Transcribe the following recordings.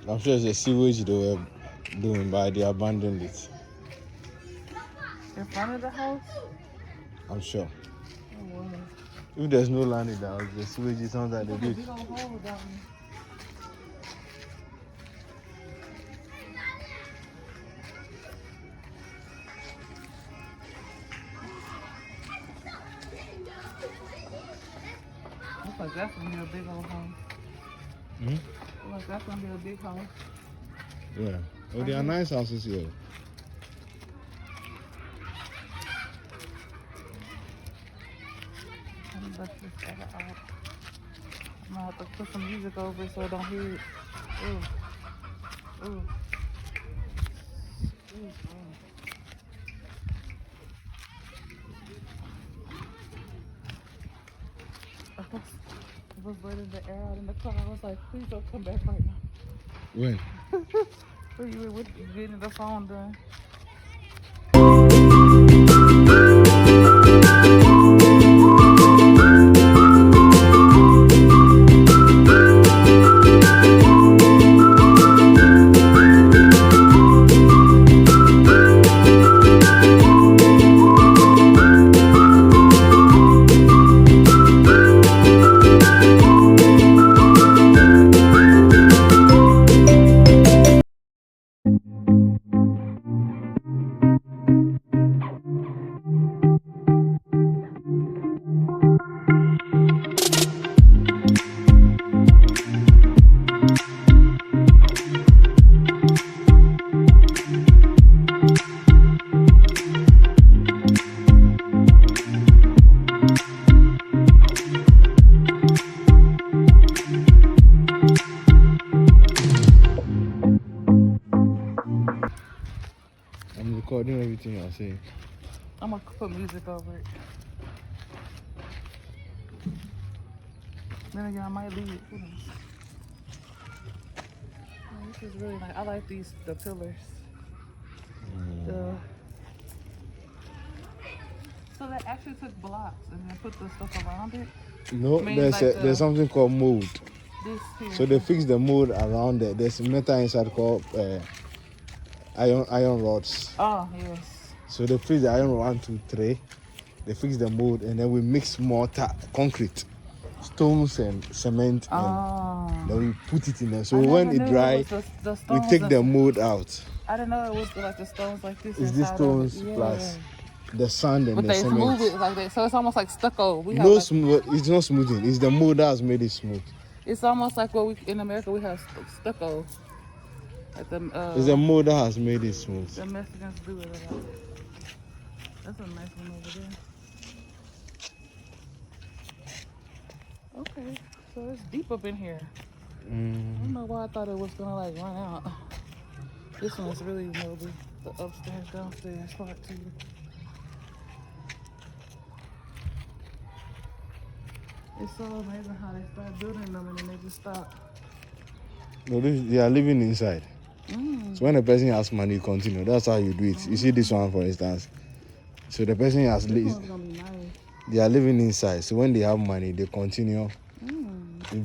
I'm sure it's a sewage they were doing, but they abandoned it. In front of the house? I'm sure. Oh, wow. If there's no land in the house, the sewage is something that they do. Big old hole down there. Looks like that's gonna be a big old house. Hmm? Looks like that's gonna be a big house. Yeah. Oh, there are nice houses here. Let's just get it out. I'm gonna have to put some music over it so I don't hear it. Ooh. Ooh. Ooh. I was letting the air out in the car. I was like, please don't come back right now. When? So you were getting the phone done. I'm recording everything you're saying. I'm gonna put music over it. Then again, I might leave it. Who knows? Oh, this is really nice. I like the pillars. So they actually took blocks and then put the stuff around it? No, I mean, there's something called mold. This here. So they fix the mold around it. There's metal inside called iron rods. Oh, yes. So they fix the iron 1, 2, 3. They fix the mold, and then we mix mortar, concrete, stones, and cement, and then we put it in there. So when it dries, we take the mold out. I didn't know it was like the stones like this. It's the stones plus the sand and but the cement. But they smooth it like that, so it's almost like stucco. It's not smoothing. It's the mold that has made it smooth. It's almost like what we in America we have stucco. Like it's the mold that has made it smooth. The Mexicans do it a lot. That's a nice one over there. Okay, so it's deep up in here. I don't know why I thought it was gonna like run out. This one is really moldy. The upstairs, downstairs part too. It's so amazing how they start building them and then they just stop. No, they are living inside. So when a person has money, you continue. That's how you do it. You see this one, for instance. So the person has nice. They are living inside. So when they have money, they continue.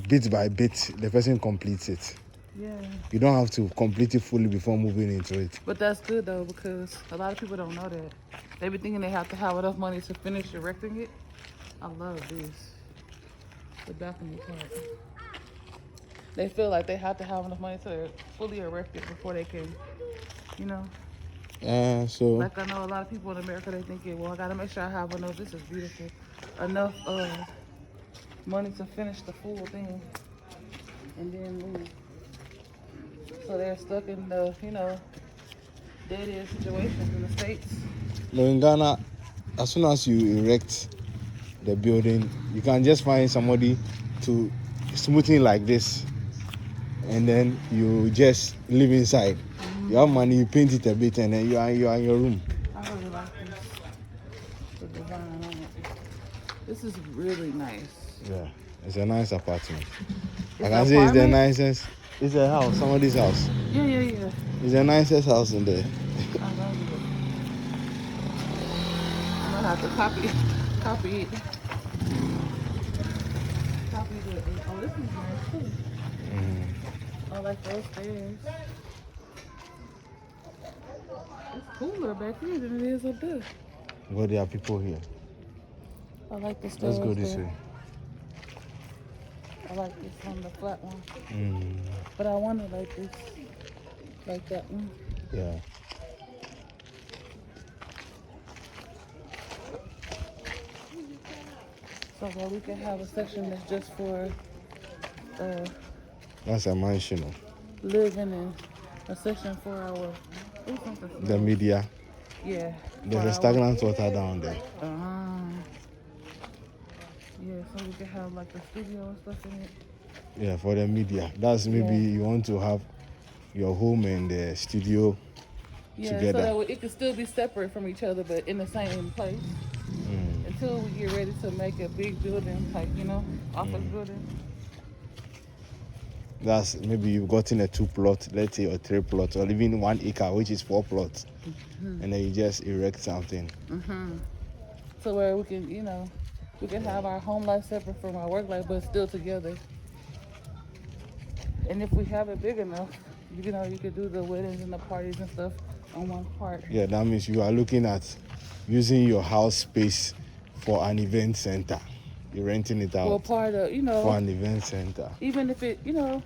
Bit by bit, the person completes it. Yeah. You don't have to complete it fully before moving into it. But that's good though, because a lot of people don't know that. They be thinking they have to have enough money to finish erecting it. I love this. The balcony part. They feel like they have to have enough money to fully erect it before they can, you know. So Like I know a lot of people in America, they think, well, I gotta make sure I have enough. This is beautiful. Enough money to finish the full thing, and then move. So they're stuck in the, you know, dead-end situations in the States. no, in Ghana, as soon as you erect the building, you can just find somebody to smoothing like this, and then you just live inside. You have money, you paint it a bit, and then you are in your room. I really like this. The design on it. This is really nice. Yeah, it's a nice apartment. It's I can say it's the nicest. It's a house, somebody's house. Yeah. It's the nicest house in there. I love it. I'm gonna have to copy it. Copy the. Oh, this is nice too. I like those stairs. It's cooler back here than it is up there. But there are people here. I like the stairs. Let's go this way. I like this one, the flat one. But I want it like this. Like that one. Yeah. So that we can have a section that's just for That's a mansion. living, and a section for our The media. Yeah. There's a stagnant water down there. Yeah, so we can have like the studio and stuff in it. Yeah, for the media. That's maybe you want to have your home and the studio together. So that it can still be separate from each other, but in the same place. Until we get ready to make a big building, like, you know, office building. That's maybe you've gotten a 2-plot, let's say, or 3-plot, or even 1 acre, which is 4 plots. And then you just erect something. So where we can, you know, we can have our home life separate from our work life, but still together. And if we have it big enough, you know, you could do the weddings and the parties and stuff on one part. Yeah, that means you are looking at using your house space for an event center. You're renting it out. Well, part of, you know, for an event center. Even if it, you know,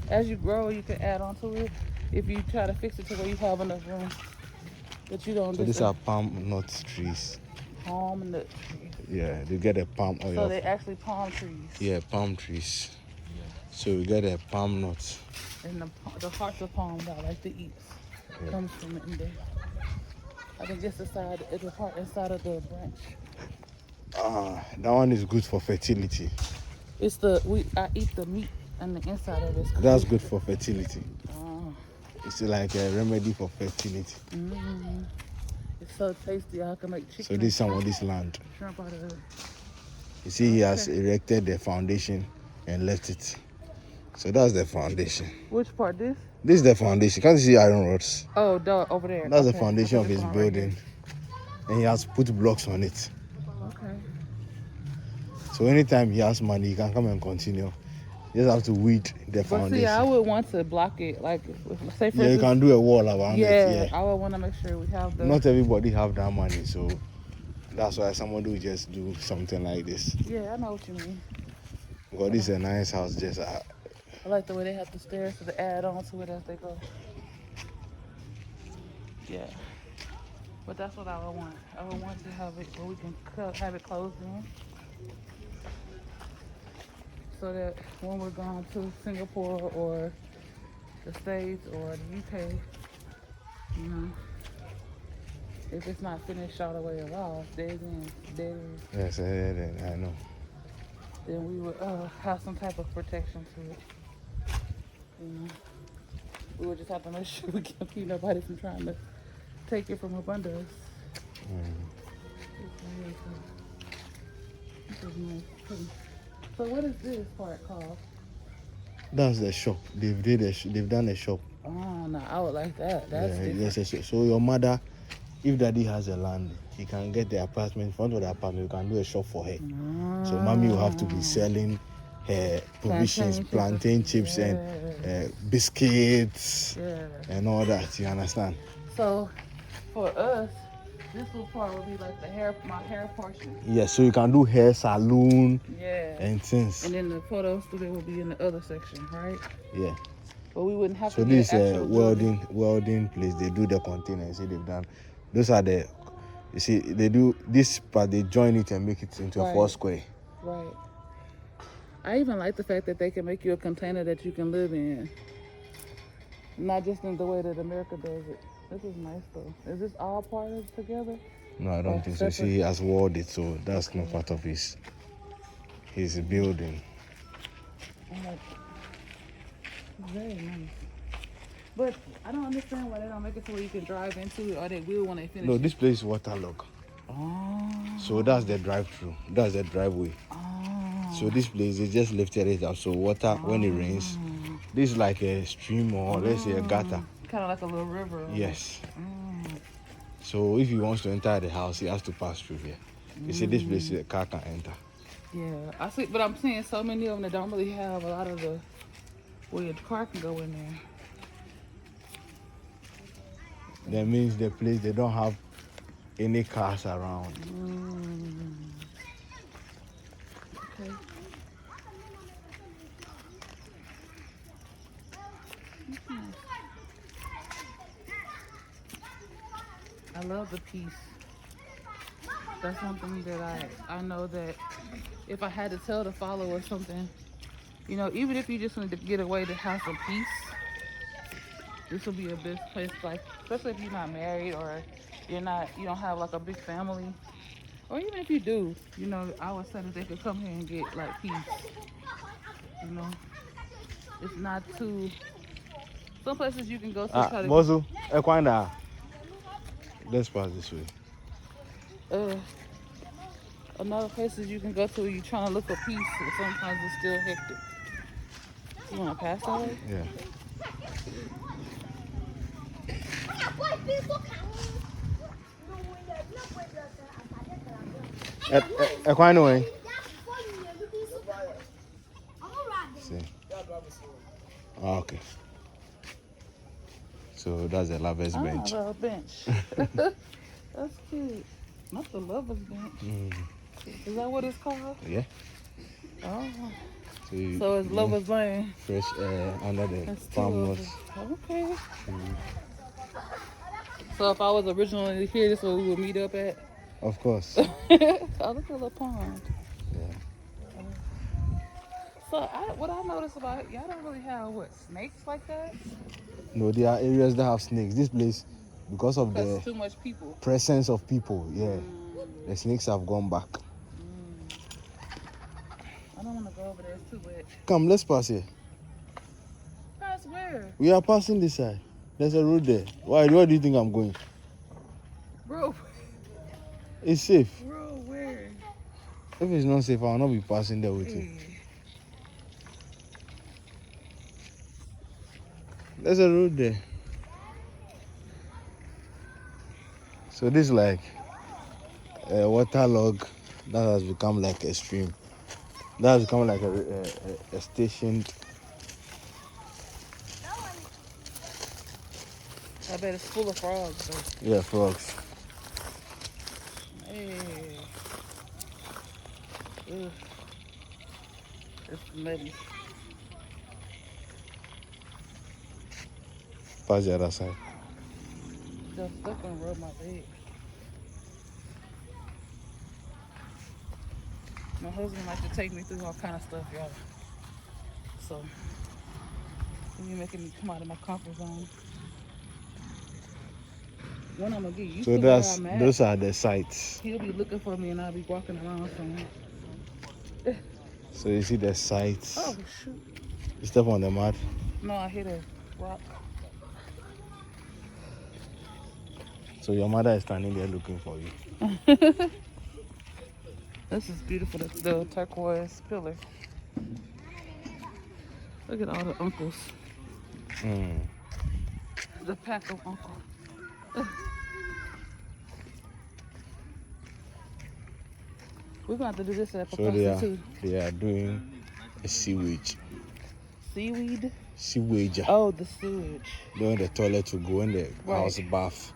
as you grow, you can add on to it. If you try to fix it to where you have enough room, that you don't. So these are palm nut trees. Palm nut trees. Yeah, you get a palm oil. So they're actually palm trees. Yeah, palm trees. So we get a palm nut. And the hearts of palms I like to eat comes from it in there. I think it's the part inside of the branch. That one is good for fertility. I eat the meat and the inside of it. That's good for fertility. It's like a remedy for fertility. It's so tasty. I can make chicken. So this is somebody's land. Shrimp out of it. You see, he has erected the foundation and left it. So that's the foundation. Which part? This? This is the foundation. Can't you see iron rods? Oh, over there. That's the foundation of his building. And he has put blocks on it. Okay. So anytime he has money, he can come and continue. You just have to weed the foundation. But see, I would want to block it. Like, say for instance, you can do a wall around it. Yeah, I would want to make sure we have the... Not everybody have that money, so that's why someone will just do something like this. Yeah, I know what you mean. Because this is a nice house. Just I like the way they have the stairs to add on to it as they go. Yeah. But that's what I would want. I would want to have it where we can have it closed in. So that when we're going to Singapore or the States or the UK, you know, if it's not finished all the way around, dead end. Yes, I know. Then we would have some type of protection to it. You know, we would just have to make sure we can't keep nobody from trying to take it from up under us. So what is this part called? That's the shop. They've done a shop. Oh no, I would like that. That's different. So your mother, if daddy has a land, he can get the apartment in front of the apartment. You can do a shop for her. So mommy will have to be selling her provisions, plantain chips and biscuits and all that. You understand? So for us, this little part will be like my hair portion. Yeah, so you can do hair salon and things. And then the photo studio will be in the other section, right? Yeah. But we wouldn't have so to this get actual welding place. They do the containers. See, they've done. Those are the. You see, they do this part. They join it and make it into a 4 square. Right. I even like the fact that they can make you a container that you can live in. Not just in the way that America does it. This is nice though. Is this all part of it together? No, I don't think so. See, he has walled it, so that's not part of his building. Very nice. But I don't understand why they don't make it so where you can drive into it, or they will when they finish. No, this place is waterlogged. Oh. So that's the drive-through. That's the driveway. Oh. So this place, they just lifted it up. So water, when it rains, this is like a stream or let's say a gutter. Kind of like a little river. Yes. So if he wants to enter the house, he has to pass through here. You see, this place, a car can enter. Yeah, I see. But I'm seeing so many of them that don't really have a lot of the where your car can go in there. That means the place, they don't have any cars around. Okay. I love the peace. That's something that I know that if I had to tell the follower something, you know, even if you just wanted to get away to have some peace, this will be a best place, like, especially if you're not married or you don't have like a big family, or even if you do, you know, I would say that they could come here and get like peace. You know, it's not too. Some places you can go to. Mozu, Equina. Let's pass this way. Another places you can go to where you're trying to look for peace, and sometimes it's still hectic. You want to pass that way? Yeah. Equina way. See. Oh, okay. So that's the lover's bench. Oh, bench. That's cute. Not the lover's bench. Is that what it's called? Yeah. Oh. So it's lover's lane. Fresh air under the farmers. Okay. So if I was originally here, this is where we would meet up at? Of course. Oh, look at the pond. Yeah. So what I noticed about y'all don't really have snakes like that? No, there are areas that have snakes. This place, because of the too much people. Presence of people, the snakes have gone back. I don't want to go over there. It's too wet. Come, let's pass here. Pass where? We are passing this side. There's a road there. Where do you think I'm going? Bro. It's safe. Bro, where? If it's not safe, I will not be passing there with you. There's a road there. So this is like a waterlog that has become like a stream. That has become like a station. I bet it's full of frogs though. Yeah, frogs. Hey. Ugh. It's muddy. Pass the other side. Just stuck and rub my leg. My husband likes to take me through all kind of stuff, y'all. So, he's making me come out of my comfort zone. When I'm gonna get used to where I'm at, those are the sites. He'll be looking for me and I'll be walking around somewhere. So you see the sites. Oh shoot! You step on the mud. No, I hit a rock. So your mother is standing there looking for you. This is beautiful, the turquoise pillar. Look at all the uncles. The pack of uncles. We're going to have to do this at So too. they are doing It's sewage. Seaweed? Sewage. Oh, the sewage. When the toilet will go, when the Right. house bath,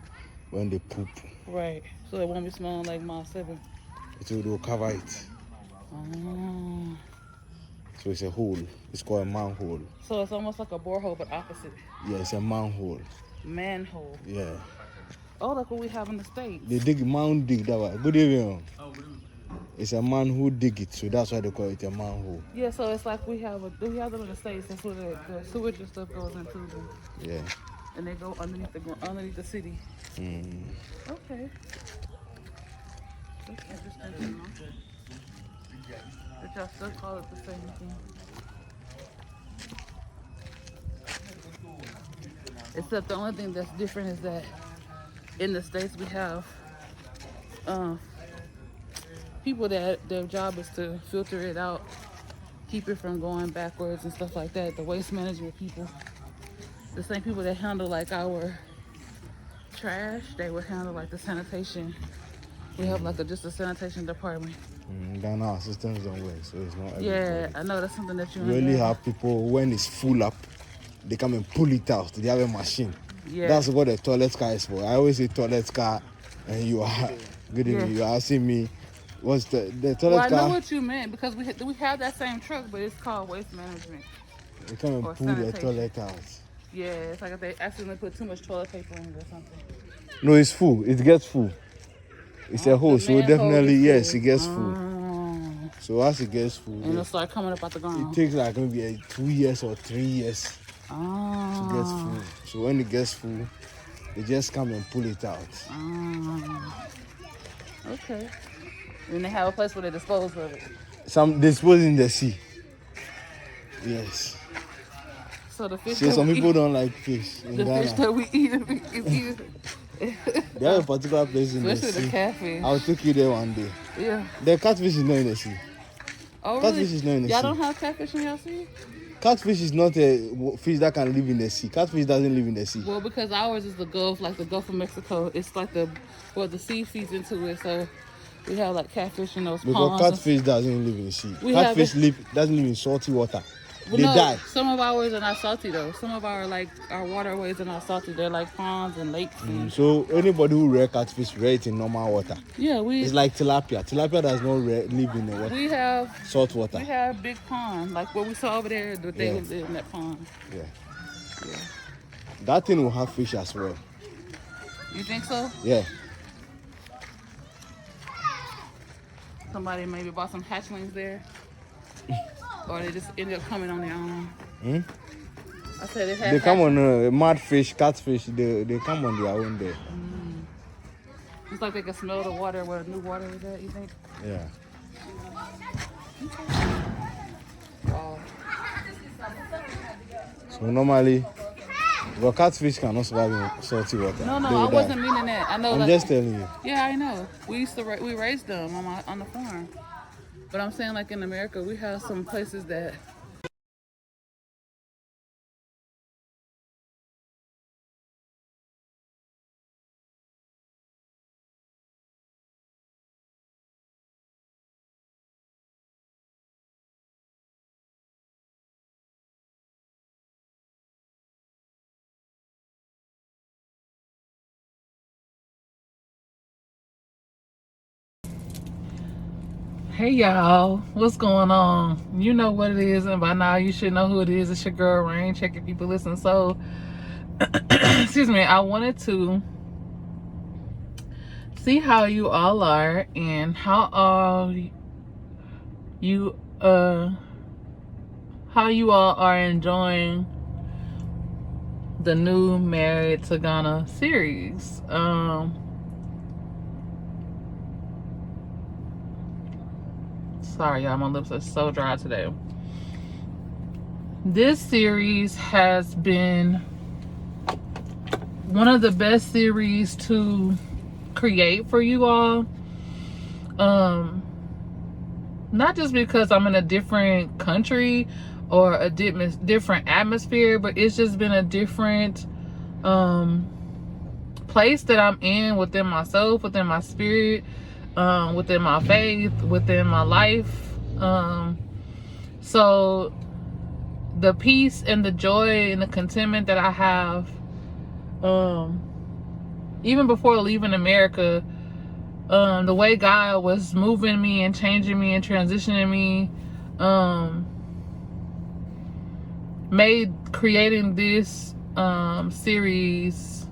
when they poop. Right. So it won't be smelling like Mile 7. It will cover it. Oh. So it's a hole. It's called a manhole. So it's almost like a borehole, but opposite. Yeah, it's a manhole. Manhole. Yeah. Oh, like what we have in the States. They dig that way. Good evening. It's a man who dig it, so that's why they call it a manhole. Yeah, so it's like we have them in the States. That's where the sewage and stuff goes into them. Yeah. And they go underneath the city. Mm. Okay. That's interesting to know. But y'all still call it the same thing. Except the only thing that's different is that in the States we have people that their job is to filter it out, keep it from going backwards and stuff like that. The waste management people, the same people that handle like our trash, they would handle like the sanitation. We have like just a sanitation department. Then our systems don't work, so it's not everybody. Yeah, I know that's something that you We only have people, when it's full up, they come and pull it out. They have a machine. Yeah. That's what the toilet car is for. I always say toilet car, and you are good evening. You are asking me, what's the toilet car? Well, I know what you meant because we have that same truck, but it's called waste management. They come and pull the toilet out. Yeah, it's like if they accidentally put too much toilet paper in it or something. No, it's full. It gets full. It's a hole, so definitely yes, it gets full. So as it gets full, and it'll start coming up out the ground. It takes like maybe 2 years or 3 years to get full. So when it gets full, they just come and pull it out. Okay. And they have a place where they dispose of it. Some dispose in the sea. Yes. So the fish. So some people don't like fish in Ghana. Fish that we eat is either. They have a particular place in the sea. Especially the catfish. I'll take you there one day. Yeah. The catfish is not in the sea. Oh, really? Catfish is not in the sea. Y'all don't have catfish in your sea? Catfish is not a fish that can live in the sea. Catfish doesn't live in the sea. Well, because ours is the Gulf, like the Gulf of Mexico. It's like the sea feeds into it, so we have like catfish in those ponds. Because catfish doesn't live in the sea. Catfish doesn't live in salty water. Well, they die. Some of ours are not salty though. Some of our waterways are not salty. They're like ponds and lakes. So anybody who rear catfish rear it in normal water. Yeah, it's like tilapia. Tilapia does not live in the water. We have salt water. We have big pond, like what we saw over there. They live in that pond. Yeah. That thing will have fish as well. You think so? Yeah. Somebody maybe bought some hatchlings there. Or they just ended up coming on their own. I said they come on mud fish, catfish. They come on their own there. It's like they can smell the water where the new water is at. You think? Yeah. Wow. So normally, well, catfish cannot survive in salty water. No, I wasn't meaning that. I know. I'm just telling you. Yeah, I know. We raised them on the farm. But I'm saying, like in America, we have some places that. Hey y'all, what's going on? You know what it is, and by now you should know who it is. It's your girl Rain. Check if people listen. So, excuse me, I wanted to see how you all are and how you all are enjoying the new Married to Ghana series. Sorry, y'all, my lips are so dry today. This series has been one of the best series to create for you all. Not just because I'm in a different country or a different atmosphere, but it's just been a different place that I'm in within myself, within my spirit, within my faith, within my life. So the peace and the joy and the contentment that I have, even before leaving America, the way God was moving me and changing me and transitioning me, made creating this series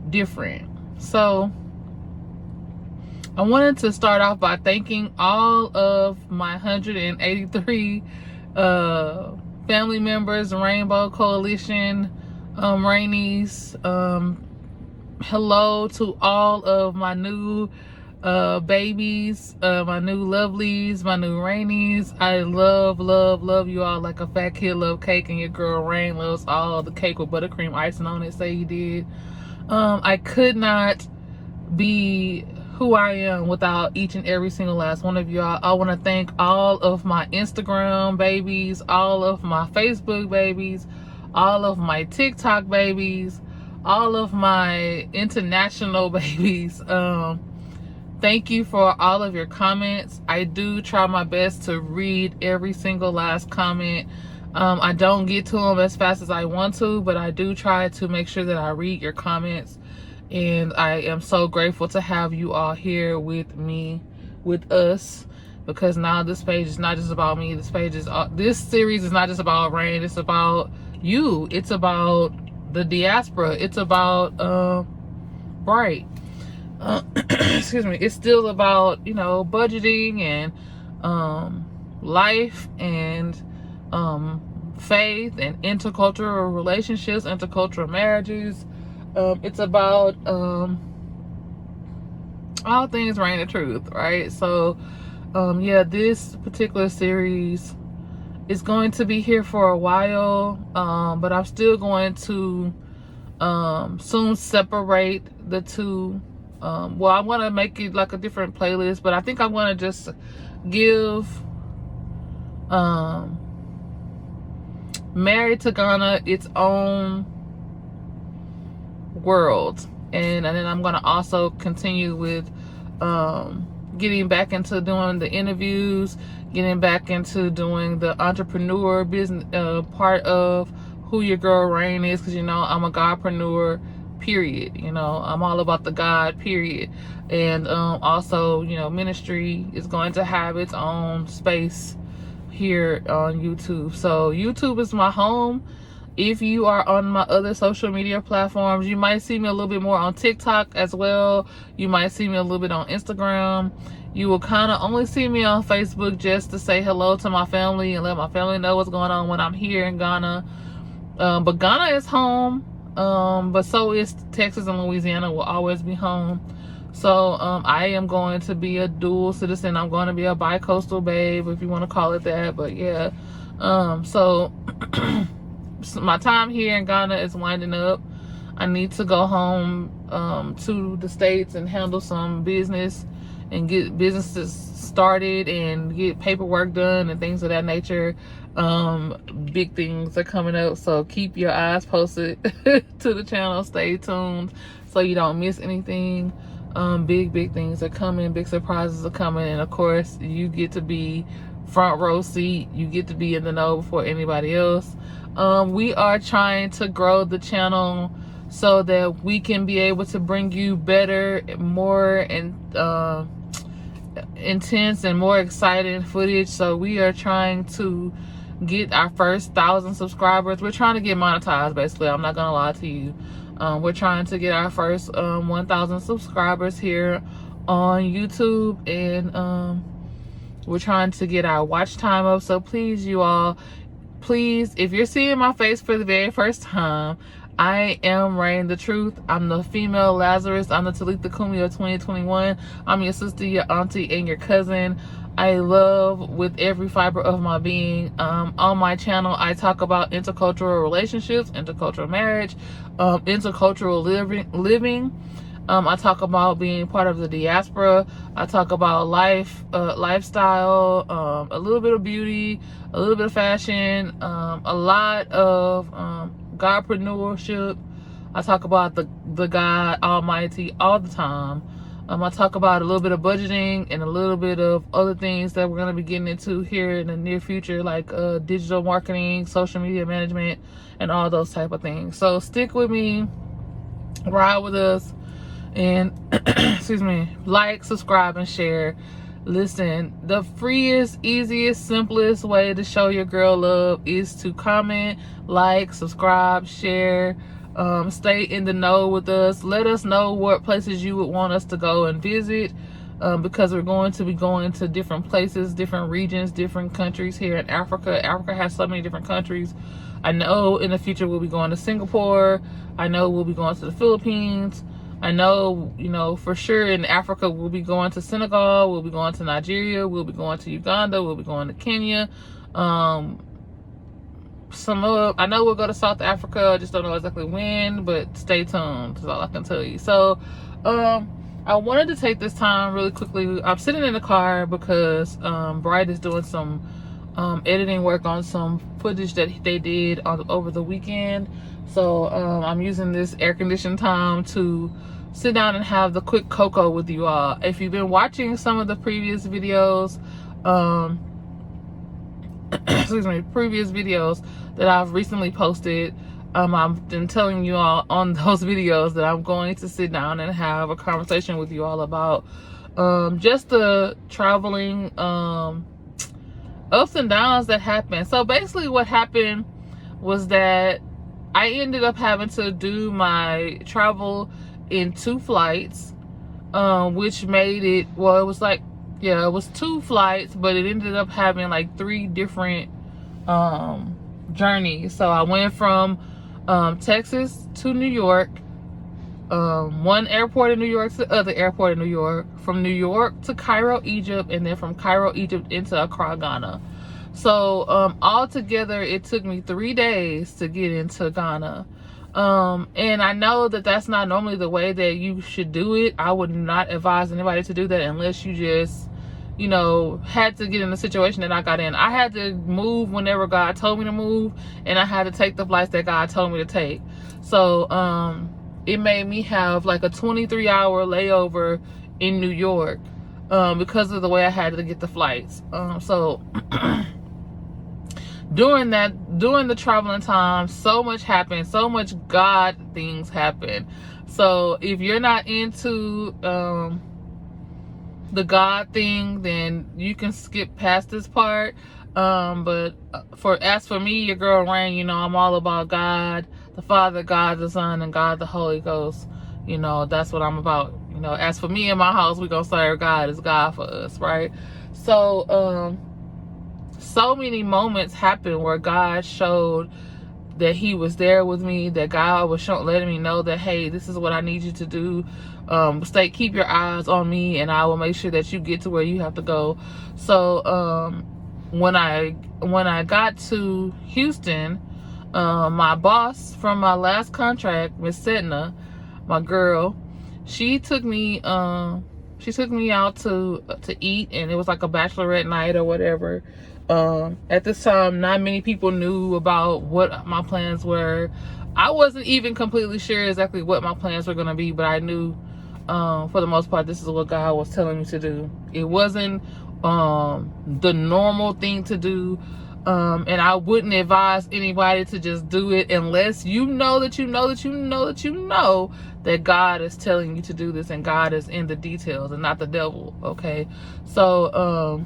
different. So I wanted to start off by thanking all of my 183 family members, Rainbow Coalition, Rainies. Hello to all of my new babies, my new lovelies, my new Rainies. I love you all like a fat kid love cake, and your girl Rain loves all the cake with buttercream icing on it. Say you did. I could not be who I am without each and every single last one of y'all. I want to thank all of my Instagram babies, all of my Facebook babies, all of my TikTok babies, all of my international babies. Thank you for all of your comments. I do try my best to read every single last comment. I don't get to them as fast as I want to, but I do try to make sure that I read your comments. And I am so grateful to have you all here with me, with us, because now this page is not just about me. This series is not just about Rain. It's about you. It's about the diaspora. It's about Bright. Excuse me. It's still about, budgeting and life and faith and intercultural relationships, intercultural marriages. It's about all things Reign of Truth, right? So yeah, this particular series is going to be here for a while, but I'm still going to soon separate the two. Well, I want to make it like a different playlist, but I think I want to just give Married to Ghana its own world, and then I'm going to also continue with getting back into doing the interviews, getting back into doing the entrepreneur business part of who your girl Rain is, because I'm a Godpreneur, period. I'm all about the God, period. And also, ministry is going to have its own space here on YouTube. So YouTube is my home. If you are on my other social media platforms, you might see me a little bit more on TikTok as well. You might see me a little bit on Instagram. You will kind of only see me on Facebook just to say hello to my family and let my family know what's going on when I'm here in Ghana. But Ghana is home. But so is Texas and Louisiana will always be home. So I am going to be a dual citizen. I'm going to be a bi-coastal babe, if you want to call it that. But yeah, so my time here in Ghana is winding up. I need to go home to the States and handle some business and get businesses started and get paperwork done and things of that nature. Big things are coming up, so keep your eyes posted to the channel. Stay tuned so you don't miss anything. Big things are coming, big surprises are coming, and of course you get to be front row seat. You get to be in the know before anybody else. We are trying to grow the channel so that we can be able to bring you better, more and intense and more exciting footage. So we are trying to get our first 1,000 subscribers. We're trying to get monetized, basically. I'm not gonna lie to you. We're trying to get our first 1,000 subscribers here on YouTube, and we're trying to get our watch time up. So please, you all, please, if you're seeing my face for the very first time, I am Rain the Truth. I'm the female Lazarus. I'm the Talitha Kumi of 2021. I'm your sister, your auntie, and your cousin. I love with every fiber of my being. On my channel, I talk about intercultural relationships, intercultural marriage, intercultural living. I talk about being part of the diaspora. I talk about life, lifestyle, a little bit of beauty, a little bit of fashion, a lot of Godpreneurship. I talk about the God Almighty all the time. I talk about a little bit of budgeting and a little bit of other things that we're going to be getting into here in the near future, like digital marketing, social media management, and all those type of things. So stick with me, ride with us, and excuse me, like, subscribe, and share. Listen, the freest, easiest, simplest way to show your girl love is to comment, like, subscribe, share. Stay in the know with us. Let us know what places you would want us to go and visit, because we're going to be going to different places, different regions, different countries here in Africa. Africa has so many different countries. I know in the future we'll be going to Singapore. I know we'll be going to the Philippines. I know, you know, for sure in Africa we'll be going to Senegal, we'll be going to Nigeria, we'll be going to Uganda, we'll be going to Kenya. I know we'll go to South Africa. I just don't know exactly when, but stay tuned. That's all I can tell you. So I wanted to take this time really quickly. I'm sitting in the car because Bright is doing some editing work on some footage that they did over the weekend. So I'm using this air conditioned time to sit down and have the quick cocoa with you all. If you've been watching some of the previous videos, previous videos that I've recently posted, I've been telling you all on those videos that I'm going to sit down and have a conversation with you all about just the traveling ups and downs that happen. So basically what happened was that I ended up having to do my travel in 2 flights, which made it, well, it was like, yeah, it was 2 flights, but it ended up having like 3 different journeys. So I went from Texas to New York, one airport in New York to the other airport in New York, from New York to Cairo, Egypt, and then from Cairo, Egypt into Accra, Ghana. So altogether it took me 3 days to get into Ghana. And I know that that's not normally the way that you should do it. I would not advise anybody to do that unless you just, you know, had to get in the situation that I got in. I had to move whenever God told me to move, and I had to take the flights that God told me to take. So it made me have like a 23-hour layover in New York because of the way I had to get the flights. So during the traveling time, so much happened, so much God things happen. So if you're not into the God thing, then you can skip past this part. But as for me, your girl Rain, you know, I'm all about God the Father, God the Son, and God the Holy Ghost. You know, that's what I'm about. You know, as for me and my house, we gonna serve God. It's God for us, right? So so many moments happened where God showed that he was there with me, that God was letting me know that, hey, this is what I need you to do. Keep your eyes on me, and I will make sure that you get to where you have to go. So when I got to Houston, my boss from my last contract, Miss Sedna, my girl, she took me out to eat, and it was like a bachelorette night or whatever. At this time, not many people knew about what my plans were. I wasn't even completely sure exactly what my plans were going to be, but I knew for the most part this is what God was telling me to do. It wasn't the normal thing to do, and I wouldn't advise anybody to just do it unless you know that God is telling you to do this, and God is in the details and not the devil. Okay, so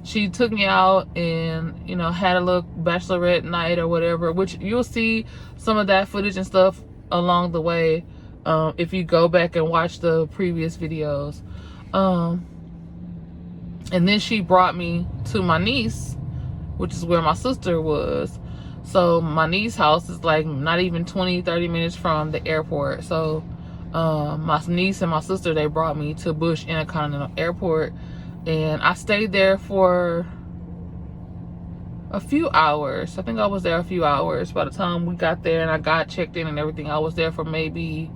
she took me out and, you know, had a little bachelorette night or whatever, which you'll see some of that footage and stuff along the way if you go back and watch the previous videos. And then she brought me to my niece, which is where my sister was. So my niece's house is like not even 20-30 minutes from the airport. So my niece and my sister, they brought me to Bush Intercontinental Airport, and I stayed there for a few hours. I think I was there a few hours. By the time we got there and I got checked in and everything, I was there for maybe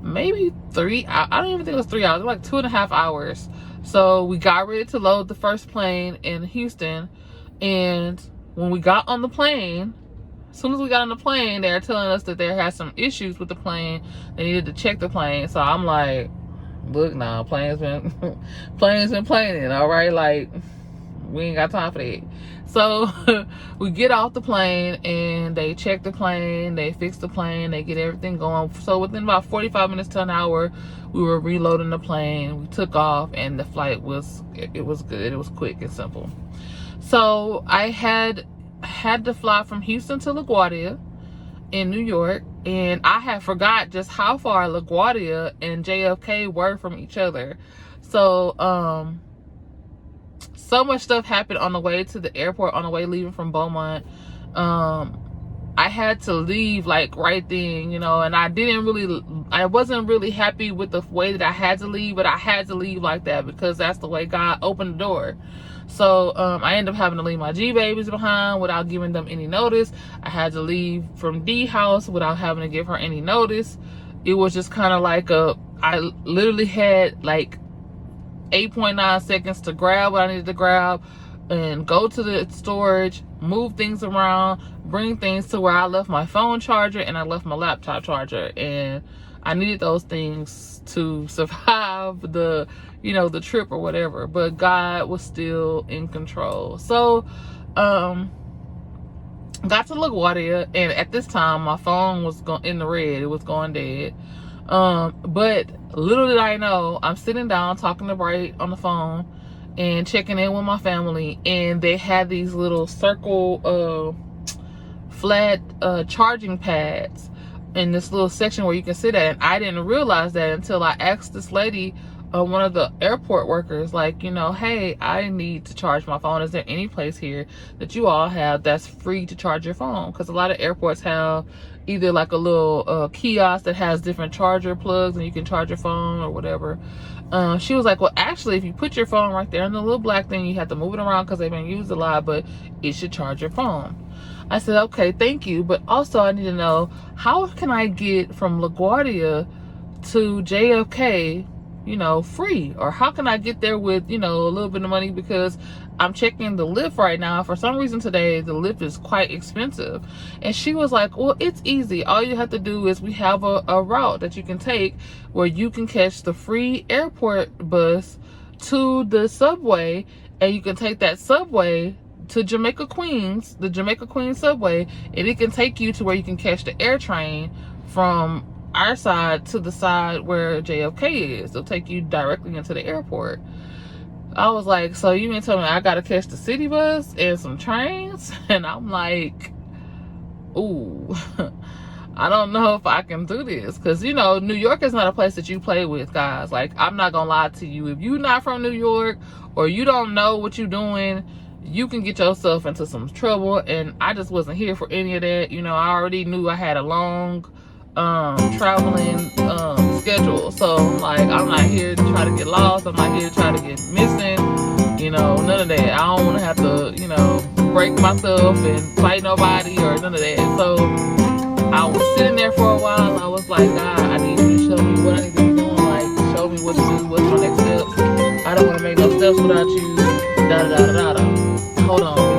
3 hours. I don't even think it was 3 hours. It was like 2.5 hours. So we got ready to load the first plane in Houston, and when we got on the plane, as soon as we got on the plane, they were telling us that there had some issues with the plane. They needed to check the plane. So I'm like, Look now, planes been planing, all right? Like, we ain't got time for that. So we get off the plane and they check the plane, they fix the plane, they get everything going. So within about 45 minutes to an hour, we were reloading the plane. We took off and the flight was good. It was quick and simple. So I had to fly from Houston to LaGuardia in New York, and I had forgot just how far LaGuardia and JFK were from each other. So so much stuff happened on the way to the airport, on the way leaving from Beaumont. I had to leave like right then, and I wasn't really happy with the way that I had to leave, but I had to leave like that because that's the way God opened the door. So I ended up having to leave my G babies behind without giving them any notice. I had to leave from D house without having to give her any notice. It was just kind of like I literally had like 8.9 seconds to grab what I needed to grab and go to the storage, move things around, bring things to where I left my phone charger and I left my laptop charger. And I needed those things to survive the trip or whatever. But God was still in control. So, got to LaGuardia, and at this time my phone was in the red. It was going dead. But little did I know, I'm sitting down talking to Bright on the phone and checking in with my family, and they had these little circle flat charging pads in this little section where you can sit at, and I didn't realize that until I asked this lady, one of the airport workers, like, hey, I need to charge my phone. Is there any place here that you all have that's free to charge your phone? Because a lot of airports have either like a little kiosk that has different charger plugs and you can charge your phone or whatever. She was like, well, actually, if you put your phone right there in the little black thing, you have to move it around because they've been used a lot, but it should charge your phone. I said, okay, thank you. But also I need to know, how can I get from LaGuardia to JFK, free? Or how can I get there with, a little bit of money? Because I'm checking the Lyft right now. For some reason today, the Lyft is quite expensive. And she was like, well, it's easy. All you have to do is we have a route that you can take where you can catch the free airport bus to the subway, and you can take that subway to Jamaica Queens, the Jamaica Queens subway, and it can take you to where you can catch the air train from our side to the side where JFK is. It'll take you directly into the airport. I was like, so you mean tell me I gotta catch the city bus and some trains? And I'm like, ooh, I don't know if I can do this. Because, New York is not a place that you play with, guys. Like, I'm not gonna lie to you. If you're not from New York or you don't know what you're doing, you can get yourself into some trouble. And I just wasn't here for any of that. I already knew I had a long traveling schedule. So like, I'm not here to try to get lost. I'm not here to try to get missing. None of that. I don't want to have to, break myself and fight nobody or none of that. So I was sitting there for a while. I was like, God, I need you to show me what I need to be doing. Like, show me what to do. What's my next steps? I don't want to make no steps without you. Da da da da da. Hold on.